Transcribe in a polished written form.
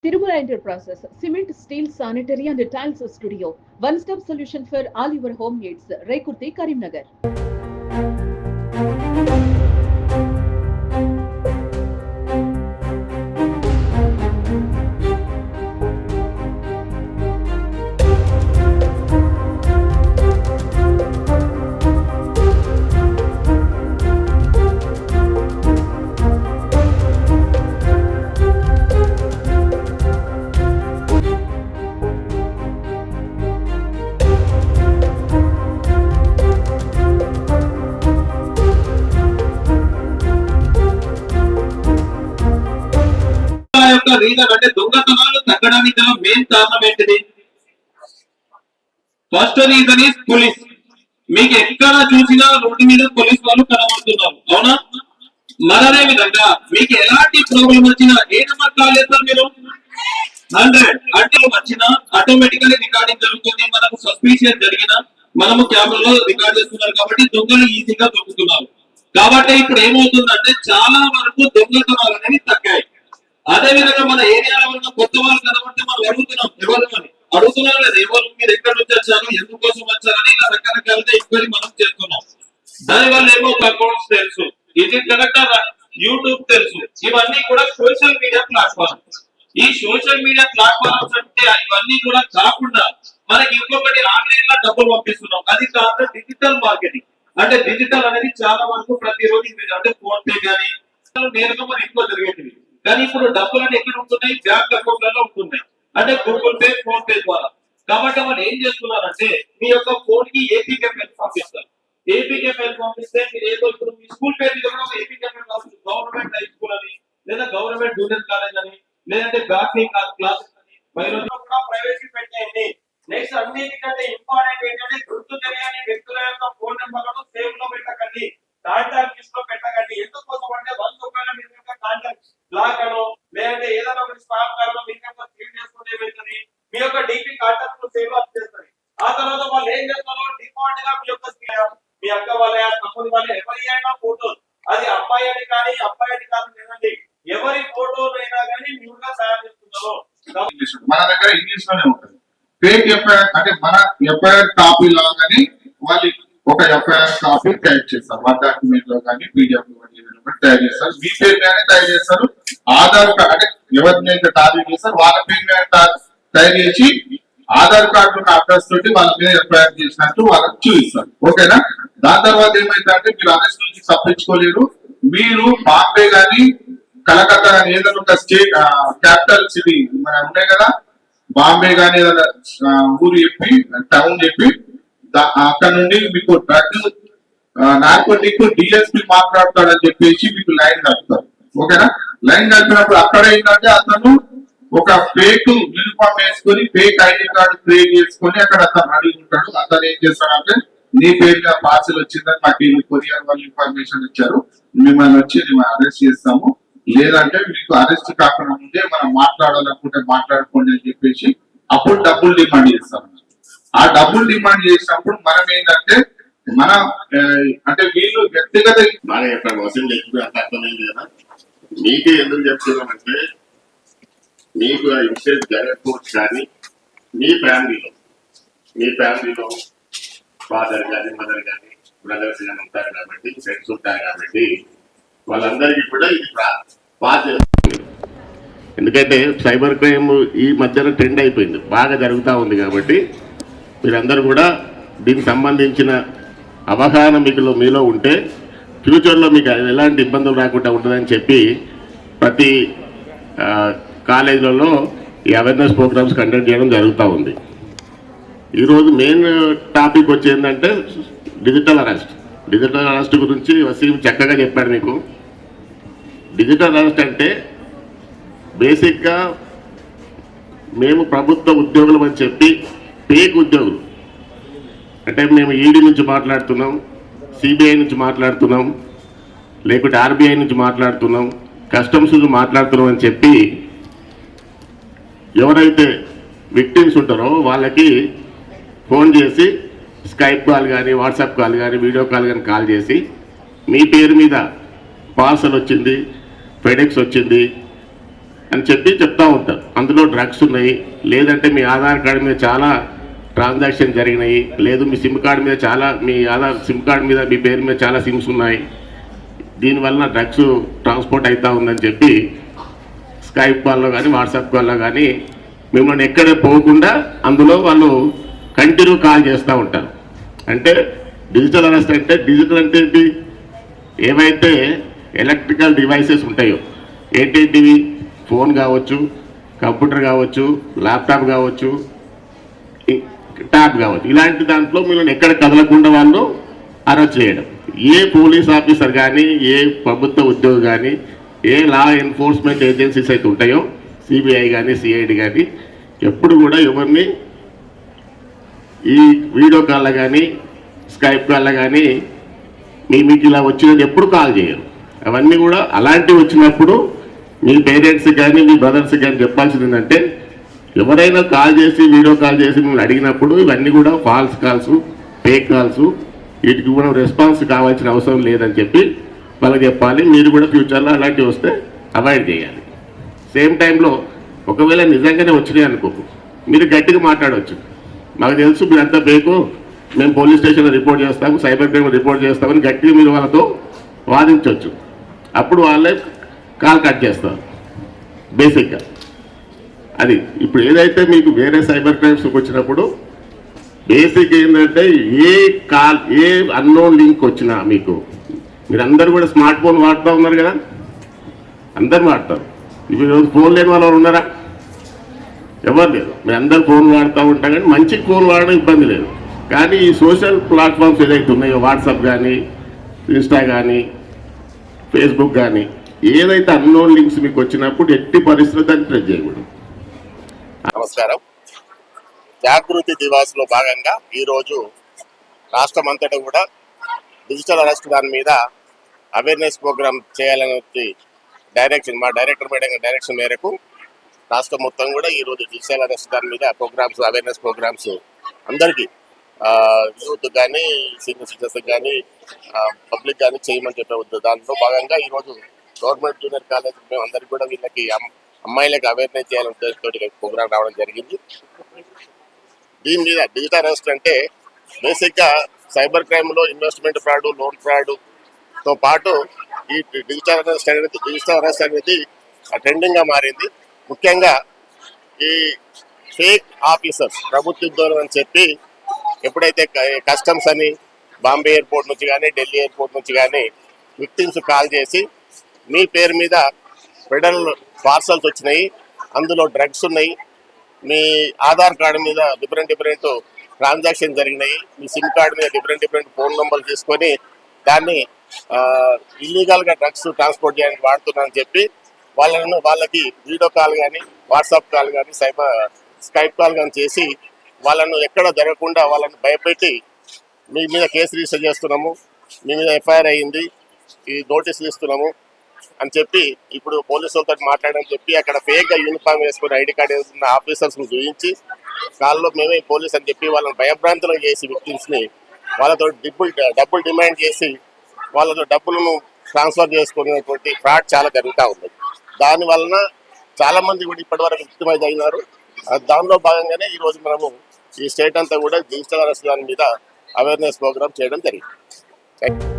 Tirumala Enterprises, cement, steel, sanitary and tiles studio. One-stop solution for all your home needs. Rekurti, Karimnagar. Reason అంటే దొంగతనాలు తగ్గడానికి గల main కారణం ఏంటిది? First reason is police. మీకు ఎక్కడ చూసినా రోడ్డు మీద పోలీస్ వాళ్ళు కనబడుతున్నారు, అవునా? మరనే విధంగా మీకు ఎలాంటి ప్రాబ్లం వచ్చినా ఏ నెంబర్ కాల్ చేస్తారు మీరు? 100 అంటే వచ్చినా ఆటోమేటికల్లీ రికార్డింగ్ జరుగుతుంది. మనకు సస్పిషియస్ జరిగిన మనము కెమెరాలో రికార్డ్ చేస్తున్నారు కాబట్టి దొంగలు ఈజీగా దొరుకుతున్నారు. కాబట్టి ఇప్పుడు ఏమవుతుందంటే చాలా వరకు దొంగతనాలు అనేవి తగ్గాయి. అదే విధంగా మన ఏరియాలో ఉన్న కొత్త వాళ్ళు కనబడితే మనం అడుగుతున్నాం, ఎవరు అని అడుగుతున్నారు లేదా, ఎవరు, మీరు ఎక్కడి నుంచి వచ్చారు, ఎందుకోసం వచ్చారని ఇలా రకరకాలుగా ఎంక్వైరీ మనం చేస్తున్నాం. దానివల్ల ఏమో అకౌంట్స్ తెలుసు, ఇది కరెక్ట్, యూట్యూబ్ తెలుసు, ఇవన్నీ కూడా సోషల్ మీడియా ప్లాట్ఫామ్స్. ఈ సోషల్ మీడియా ప్లాట్ఫామ్స్ అంటే ఇవన్నీ కూడా కాకుండా మనకి ఇంకొకటి ఆన్లైన్ లో డబ్బులు పంపిస్తున్నాం. అది కాకుండా డిజిటల్ మార్కెటింగ్. అంటే డిజిటల్ అనేది చాలా వరకు ప్రతిరోజు అంటే ఫోన్ పే కానీ నేరుగా మనం ఎక్కువ జరిగేది. కానీ ఇప్పుడు డబ్బులు ఎక్కడ ఉంటున్నాయి? బ్యాంక్ అకౌంట్లలో ఉంటున్నాయి, అంటే గూగుల్ పే, ఫోన్ పే ద్వారా. కాబట్టి వాళ్ళు ఏం చేస్తున్నారంటే మీ యొక్క ఫోన్ కి ఏపీకే ఫైల్ పంపిస్తారు. ఏపీకే ఫైల్ పంపిస్తే మీరు ఏదో ఇప్పుడు మీ స్కూల్ పేరు మీద కూడా ఏపీకే ఫైల్ పంపిస్తారు. గవర్నమెంట్ హై స్కూల్ అని, లేదా గవర్నమెంట్ జూనియర్ కాలేజ్ అని, లేదంటే బ్యాకింగ్ క్లాసెస్ అని, కూడా ప్రైవేట్ పెట్టేయండి. నెక్స్ట్ అన్నిటికంటే ఇంపార్టెంట్ ఏంటంటే గుర్తు తెలియని వ్యక్తుల యొక్క ఫోన్ నెంబర్లను సేవ్ లో పెట్టకండి, కాంటాక్ట్ లిస్ట్ లో పెట్టకండి. ఎందుకోసం అంటే వాళ్ళు ఒకవేళ మీరు కాంటాక్ట్ బ్లాక్ అనో లేదంటే ఏదైనా ఒక స్పామ్ కారణం మీకు సేవ్ చేసుకుంటే వెళ్తుంది, మీ యొక్క డీపీ కాంటాక్ట్ సేవ్ అప్ చేస్తుంది. ఆ తర్వాత వాళ్ళు ఏం చేస్తారో డిఫాల్ట్ గా మీ యొక్క మీ అక్క వాళ్ళ తమ్ముడి వాళ్ళ ఎవరి అయినా ఫోటో, అది అమ్మాయి అని కానీ అబ్బాయి అని కానీ లేదండి, ఎవరి ఫోటోలైనా కానీ న్యూగా తయారు చేస్తున్నారు. మన దగ్గర ఇంగ్లీష్ లోనే ఉంటుంది. ఫేక్ ఎఫ్ఐఆర్ అంటే మన ఎఫ్ఐఆర్ కాపీ లాగానే వాళ్ళు ఒక ఎఫ్ఐఆర్ కాపీ తయారు చేస్తారు. వర్డ్ డాక్యుమెంట్ లో కానీ పీడిఎఫ్ లో తయారు చేస్తారు. మీ పేరు మీద తయారు చేస్తారు. ఆధార్ కార్డు అంటే ఎవరినైతే టార్గెట్ చేస్తారు వాళ్ళ పేరు మీద తయారు చేసి ఆధార్ కార్డు ఉన్న అడ్రస్ తోటి వాళ్ళ మీద ఎఫ్ఐఆర్ చేసినట్టు వాళ్ళకి చూపిస్తారు. ఓకేనా? దాని తర్వాత ఏమైందంటే మీరు అరెస్ట్ నుంచి తప్పించుకోలేరు. మీరు బాంబే గానీ కలకత్తా కానీ ఏదైనా ఒక స్టేట్ క్యాపిటల్ సిటీ మన ఉన్నాయి కదా, బాంబే గానీ ఏదైనా ఊరు చెప్పి టౌన్ చెప్పి అక్కడ నుండి మీకు డ్రగ్ నార్కోటిక్ డిఎస్పీ మాట్లాడతాడని చెప్పేసి మీకు లైన్ కలుపుతారు. ఓకేనా? లైన్ కలిపినప్పుడు అక్కడ ఏంటంటే అతను ఒక ఫేక్ యూనిఫామ్ వేసుకొని ఫేక్ ఐడి కార్డు క్రియేట్ చేసుకొని అక్కడ అతను అడిగి ఉంటాడు. అతను ఏం చేస్తాడంటే నీ పేరుగా పార్సల్ వచ్చిందని మాకు కొరియర్ వాళ్ళు ఇన్ఫర్మేషన్ ఇచ్చారు, మిమ్మల్ని వచ్చి మేము అరెస్ట్ చేస్తాము, లేదంటే మీకు అరెస్ట్ కాకుండా ముందే మనం మాట్లాడాలనుకుంటే మాట్లాడుకోండి అని చెప్పేసి అప్పుడు డబ్బులు డిమాండ్ చేస్తాం. ఆ డబ్బులు డిమాండ్ చేసినప్పుడు మనం ఏంటంటే మన అంటే వీళ్ళు వ్యక్తిగత వసూలు ఎక్కువ అర్థమైంది కదా. మీకు ఎందుకు చెప్తున్నామంటే మీకు ఆ ఇన్సిడెంట్ జరగకపోవచ్చు, కానీ మీ ఫ్యామిలీలో ఫాదర్ కానీ మదర్ కానీ బ్రదర్స్ కానీ ఉంటారు కాబట్టి, ఫ్రెండ్స్ ఉంటారు కాబట్టి వాళ్ళందరికీ కూడా ఇది బాధ్యత. ఎందుకంటే సైబర్ క్రైమ్ ఈ మధ్యన ట్రెండ్ అయిపోయింది, బాగా జరుగుతూ ఉంది. కాబట్టి మీరందరూ కూడా దీనికి సంబంధించిన అవగాహన మీలో ఉంటే ఫ్యూచర్లో మీకు ఎలాంటి ఇబ్బందులు రాకుండా ఉంటుందని చెప్పి ప్రతి కాలేజీలలో ఈ అవేర్నెస్ ప్రోగ్రామ్స్ కండక్ట్ చేయడం జరుగుతూ ఉంది. ఈరోజు మెయిన్ టాపిక్ వచ్చేందంటే డిజిటల్ అరెస్ట్ గురించి వసీం చక్కగా చెప్పాడు మీకు. డిజిటల్ అరెస్ట్ అంటే బేసిక్గా మేము ప్రభుత్వ ఉద్యోగులు అని చెప్పి ఫేక్ ఉద్యోగులు, అంటే మేము ఈడీ నుంచి మాట్లాడుతున్నాం, సిబిఐ నుంచి మాట్లాడుతున్నాం, లేకుంటే ఆర్బీఐ నుంచి మాట్లాడుతున్నాం, కస్టమ్స్ నుంచి మాట్లాడుతున్నాం అని చెప్పి ఎవరైతే విక్టిమ్స్ ఉంటారో వాళ్ళకి ఫోన్ చేసి స్కైప్ కాల్ కానీ వాట్సాప్ కాల్ కానీ వీడియో కాల్ కానీ కాల్ చేసి మీ పేరు మీద పార్సల్ వచ్చింది, ఫెడెక్స్ వచ్చింది, అని చెప్పి చెప్తూ ఉంటారు. అందులో డ్రగ్స్ ఉన్నాయి, లేదంటే మీ ఆధార్ కార్డు మీద చాలా ట్రాన్సాక్షన్ జరిగినాయి, లేదు మీ సిమ్ కార్డు మీద చాలా మీ ఆధార్ సిమ్ కార్డు మీద మీ పేరు మీద చాలా సిమ్స్ ఉన్నాయి, దీనివల్ల డ్రగ్స్ ట్రాన్స్పోర్ట్ అవుతూ ఉందని చెప్పి స్కైప్ కాల్లో కానీ వాట్సాప్ కాల్లో కానీ మిమ్మల్ని ఎక్కడ పోకుండా అందులో వాళ్ళు కంటిన్యూ కాల్ చేస్తూ ఉంటారు. అంటే డిజిటల్ అరెస్ట్ అంటే డిజిటల్ అంటే ఏంటి? ఏవైతే ఎలక్ట్రికల్ డివైసెస్ ఉంటాయో, ఏంటేంటివి? ఫోన్ కావచ్చు, కంప్యూటర్ కావచ్చు, ల్యాప్టాప్ కావచ్చు, ట్యాబ్ కావచ్చు, ఇలాంటి దాంట్లో మిమ్మల్ని ఎక్కడ కదలకుండా వాళ్ళు అరెస్ట్ చేయడం. ఏ పోలీస్ ఆఫీసర్ కానీ, ఏ ప్రభుత్వ ఉద్యోగి కానీ, ఏ లా ఎన్ఫోర్స్మెంట్ ఏజెన్సీస్ అయితే ఉంటాయో, సిబిఐ కానీ సిఐడి కానీ, ఎప్పుడు కూడా ఎవరిని ఈ వీడియో కాల్లో కానీ స్కైప్ కాల్లో కానీ మీకు ఇలా వచ్చినది ఎప్పుడు కాల్ చేయరు. అవన్నీ కూడా అలాంటివి వచ్చినప్పుడు మీ పేరెంట్స్కి కానీ మీ బ్రదర్స్కి కానీ చెప్పాల్సింది ఏంటంటే, ఎవరైనా కాల్ చేసి వీడియో కాల్ చేసి మిమ్మల్ని అడిగినప్పుడు ఇవన్నీ కూడా ఫాల్స్ కాల్స్, ఫేక్ కాల్స్, వీటికి కూడా రెస్పాన్స్ కావాల్సిన అవసరం లేదని చెప్పి వాళ్ళకి చెప్పాలి. మీరు కూడా ఫ్యూచర్లో అలాంటివి వస్తే అవాయిడ్ చేయాలి. సేమ్ టైంలో ఒకవేళ నిజంగానే వచ్చినాయి అనుకో, మీరు గట్టిగా మాట్లాడవచ్చు. మాకు తెలుసు మీరంతా బేకు, మేము పోలీస్ స్టేషన్లో రిపోర్ట్ చేస్తాము, సైబర్ క్రైమ్ రిపోర్ట్ చేస్తామని గట్టిగా మీరు వాళ్ళతో వాదించవచ్చు. అప్పుడు వాళ్ళే కాల్ కట్ చేస్తారు. బేసిక్గా అది ఇప్పుడు ఏదైతే మీకు వేరే సైబర్ క్రైమ్స్కి వచ్చినప్పుడు బేసిక్ ఏంటంటే, ఏ కాల్ ఏ అన్నోన్ లింక్ వచ్చినా మీకు, మీరందరూ కూడా స్మార్ట్ ఫోన్ వాడుతూ ఉన్నారు కదా, అందరు వాడతారు. ఇప్పుడు ఫోన్ లేని వాళ్ళు ఉన్నారా? ఎవరు లేదు. మీరు అందరు ఫోన్ వాడుతూ ఉంటాం, కానీ మంచి ఫోన్ వాడడం ఇబ్బంది లేదు. కానీ ఈ సోషల్ ప్లాట్ఫామ్స్ ఏదైతే ఉన్నాయో, వాట్సాప్ కానీ, ఇన్స్టా కానీ, ఫేస్బుక్ కానీ, ఏదైతే అన్నోన్ లింక్స్ మీకు వచ్చినప్పుడు ఎట్టి పరిస్థితుల్లో దాన్ని ట్రెస్ చేయకూడదు. నమస్కారం. జాగృతి దివాస్లో భాగంగా ఈరోజు రాష్ట్రం అంతటా కూడా డిజిటల్ అరెస్ట్ దాని మీద అవేర్నెస్ ప్రోగ్రామ్ చేయాలని డైరెక్షన్, మా డైరెక్టర్ మేడం డైరెక్షన్ మేరకు రాష్ట్రం మొత్తం కూడా ఈరోజు డిజిటల్ అరెస్ట్ దాని మీద ప్రోగ్రామ్స్, అవేర్నెస్ ప్రోగ్రామ్స్ అందరికీ యూత్ కానీ, సీనియర్ సిటిజన్స్ కానీ, పబ్లిక్ కానీ చేయమని చెప్పే దాంట్లో భాగంగా ఈరోజు గవర్నమెంట్ జూనియర్ కాలేజ్ మేము అందరికీ కూడా వీళ్ళకి అమ్మాయిలకు అవేర్నెస్ చేయాలని ఉద్దేశంతో ప్రోగ్రామ్ రావడం జరిగింది. దీని మీద డిజిటల్ అరెస్ట్ అంటే బేసిక్గా సైబర్ క్రైమ్లో ఇన్వెస్ట్మెంట్ ఫ్రాడ్, లోన్ ఫ్రాడ్తో పాటు ఈ డిజిటల్ అరెస్ట్ అనేది ట్రెండింగ్గా మారింది. ముఖ్యంగా ఈ ఫేక్ ఆఫీసర్స్, ప్రభుత్వ ఉద్యోగులు అని చెప్పి ఎప్పుడైతే కస్టమ్స్ అని బాంబే ఎయిర్పోర్ట్ నుంచి కానీ, ఢిల్లీ ఎయిర్పోర్ట్ నుంచి కానీ విక్టిమ్స్ కాల్ చేసి మీ పేరు మీద ఫెడరల్ పార్సల్స్ వచ్చినాయి, అందులో డ్రగ్స్ ఉన్నాయి, మీ ఆధార్ కార్డు మీద డిఫరెంట్ ట్రాన్సాక్షన్ జరిగినాయి, మీ సిమ్ కార్డు మీద డిఫరెంట్ ఫోన్ నెంబర్లు తీసుకొని దాన్ని ఇల్లీగల్గా డ్రగ్స్ ట్రాన్స్పోర్ట్ చేయడానికి వాడుతున్నారని చెప్పి వాళ్ళకి వీడియో కాల్ కానీ, వాట్సాప్ కాల్ కానీ, స్కైప్ కాల్ కానీ చేసి వాళ్ళను ఎక్కడ జరగకుండా వాళ్ళని భయపెట్టి మీ మీద కేసు రిజిస్టర్ చేస్తున్నాము, మీ మీద ఎఫ్ఐఆర్ అయ్యింది, ఈ నోటీసులు ఇస్తున్నాము అని చెప్పి ఇప్పుడు పోలీసులతో మాట్లాడని చెప్పి అక్కడ ఫేక్గా యూనిఫామ్ వేసుకుని ఐడి కార్డు వేసుకున్న ఆఫీసర్స్ని చూపించి కాల్లో మేమే పోలీస్ అని చెప్పి వాళ్ళని భయభ్రాంతులు చేసి విక్టిమ్స్ని వాళ్ళతో డబ్బులు డిమాండ్ చేసి వాళ్ళతో డబ్బులను ట్రాన్స్ఫర్ చేసుకునేటువంటి ఫ్రాడ్ చాలా జరుగుతూ ఉంది. దానివలన చాలామంది కూడా ఇప్పటివరకు విక్టిమైజ్ అయినారు. దానిలో భాగంగానే ఈరోజు మనము ఈ స్టేట్ అంతా కూడా డిజిటల్ అరెస్ట్ దాని మీద అవేర్నెస్ ప్రోగ్రామ్ చేయడం జరిగింది.